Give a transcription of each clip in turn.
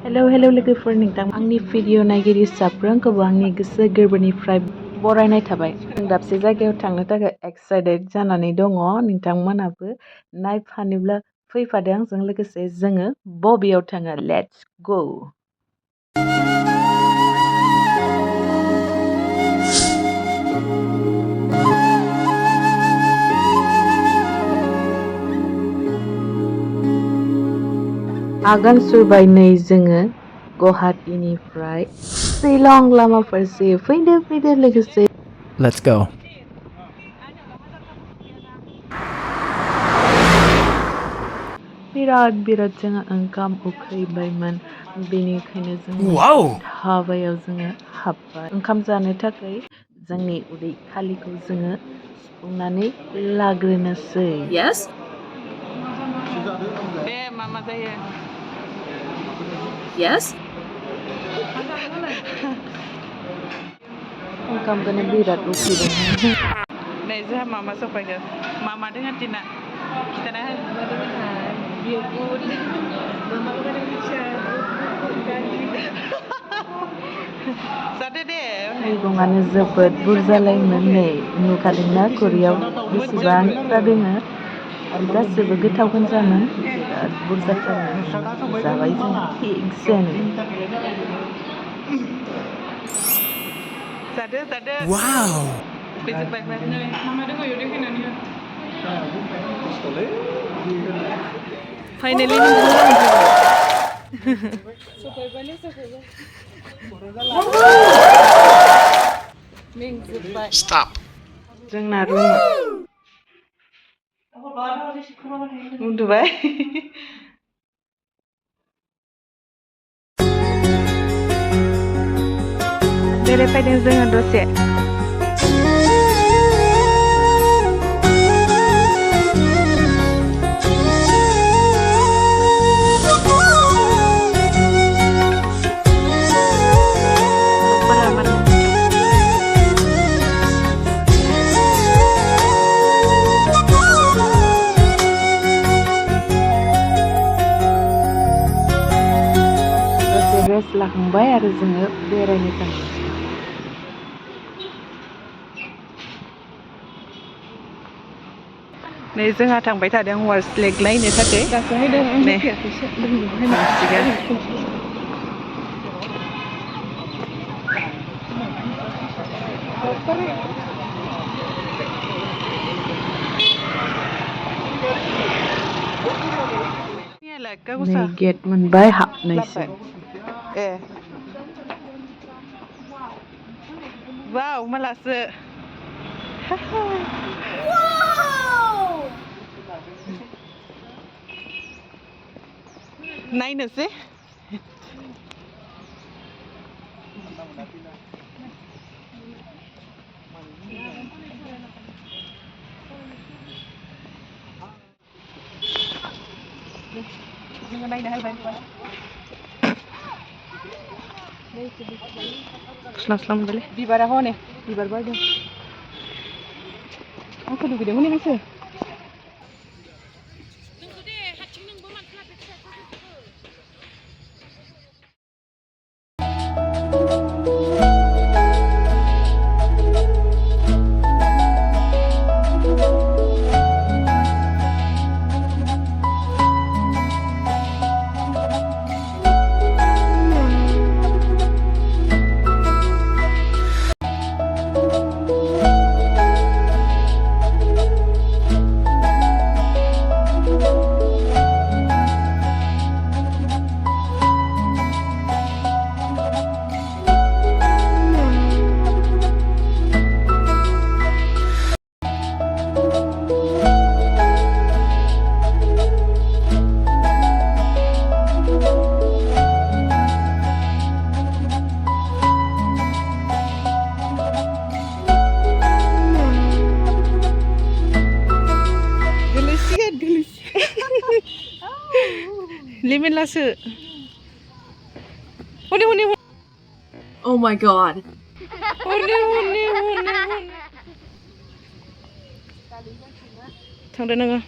Hello लोगोफोर नोंथां आंनि भिडिअ नायगिरि साफ्रोमखौबो आंनि गोसो गोरबोनिफ्राय बरायनाय थाबाय जों दाबसे जायगायाव थांनो थाखाय एक्साइटेड जानानै दङ नोंथांमोनाबो नायफानोब्ला फैफादो आंजों लोगोसे जोङो बबेयाव थाङो लेट्स गो आगान सुरबाय नै जोङो गुवाहाटीनिफ्राय शिलं लामा फारसे फैदो लोगोसे Let's go. बिराद जोङो ओंखाम उखैबायमोन बेनिखायनो जोङो Wow! धाबायाव जोङो हाबबाय ओंखाम जानो थाखाय जोंनि उदै खालिखौ जोङो सुफुंनानै लाग्रोनोसै Yes? बे मा जायो Yes? ओंखामखौनो बिराद उखैदोंमोन नै जोंहा मामा सफायदों मामा दोङो दिना खिथाना जादो दे मैगङानो जोबोद बुरजालायमोन नै नुखादोंना खुरियाव बेसेबांथा दोङो आरो गासैबो गोथाव गोनजामोन बिराद बुरजाथारमोन जाबाय जों थिगसेनो जादो Wow! Finally Stop. जोंना रुम उन्दुबाय बेरायफैदों जोङो दसे रेस्ट लाखांबाय आरो जोङो बेरायनो थाङो नै जोंहा थांबाय थादों वार्स लेक नायनो थाखाय नै नै गेट मोनबाय हाबनायसै ए वाव मालासो नायनोसै जोङो नायनो हायबाय स्लाब मोनबायलै बिबारा हनै बिबार बारदों आंखौ लुगैदों हनै नोंसो लिमिटलासो हनै Oh my god. थांदो नोङो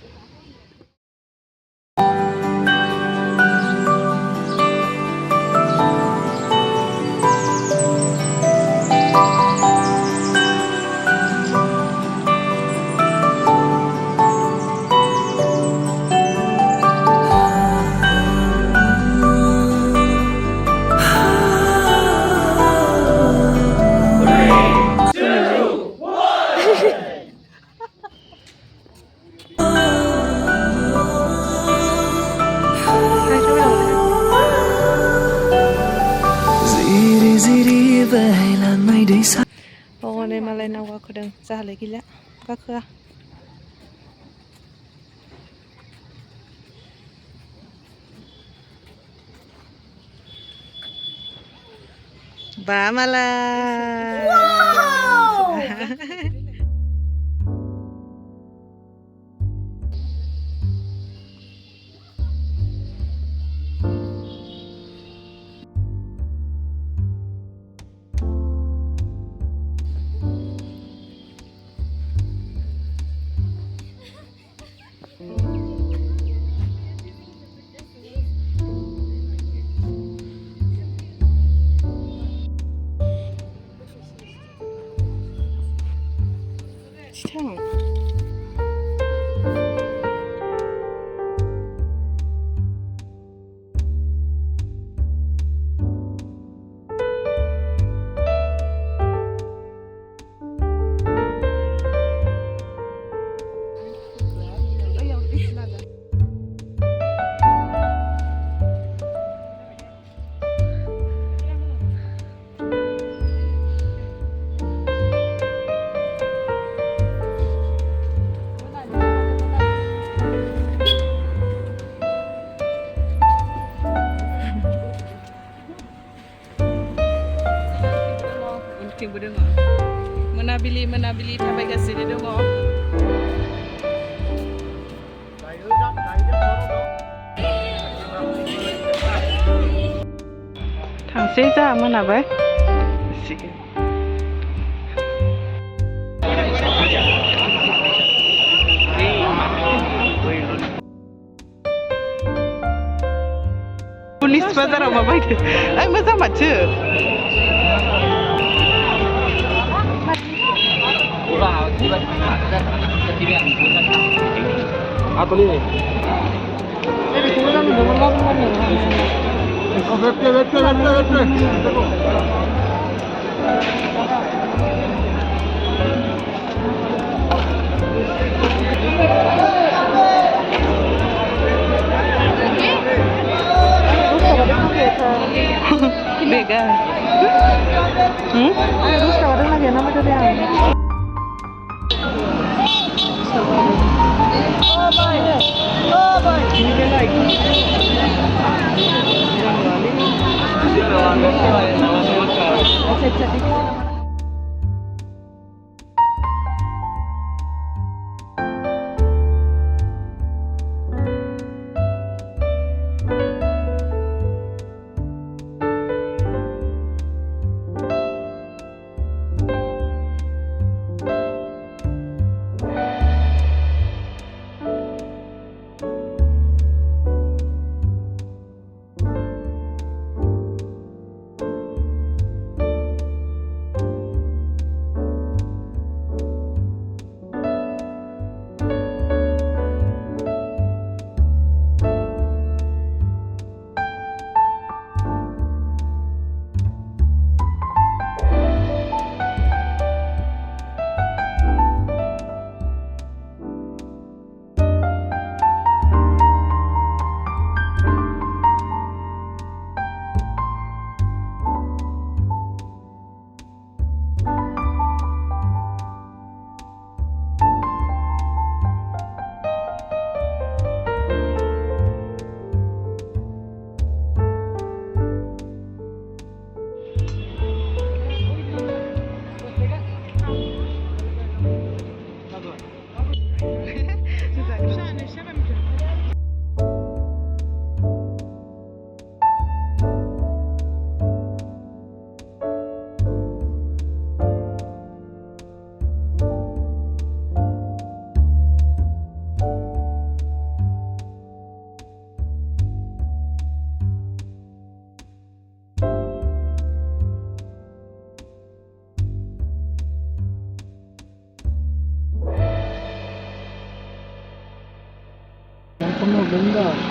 हनै मालायनाव गाखोदों जाहालाय गैला गाखोआ बा मालाय उनथिंबो दङ मोनाबिलि थाबायगासिनो दङ थांसै जा मोनाबाय पुलिस बाजाराव मा बायदो ओइ मोजां माथो Bega. Terus tawarin lagi nama tadi yang. Oh boy. Ini dia lagi.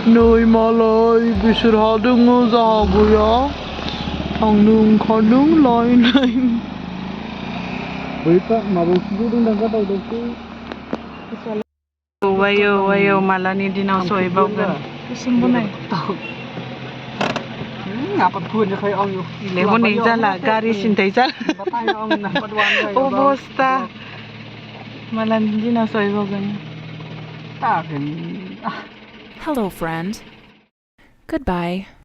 Nơi Malay बिसोरहा दङ जोंहा गैया थांनो ओंखारदों लाइन वायो मालानि दिनाव सहैबावगोन ngapa phun khoi ong yu lemon ning jala gari sintai jala batai ong na padwan khoi অবস্থা malan dina soibogan ta ken Hello, friend. Goodbye.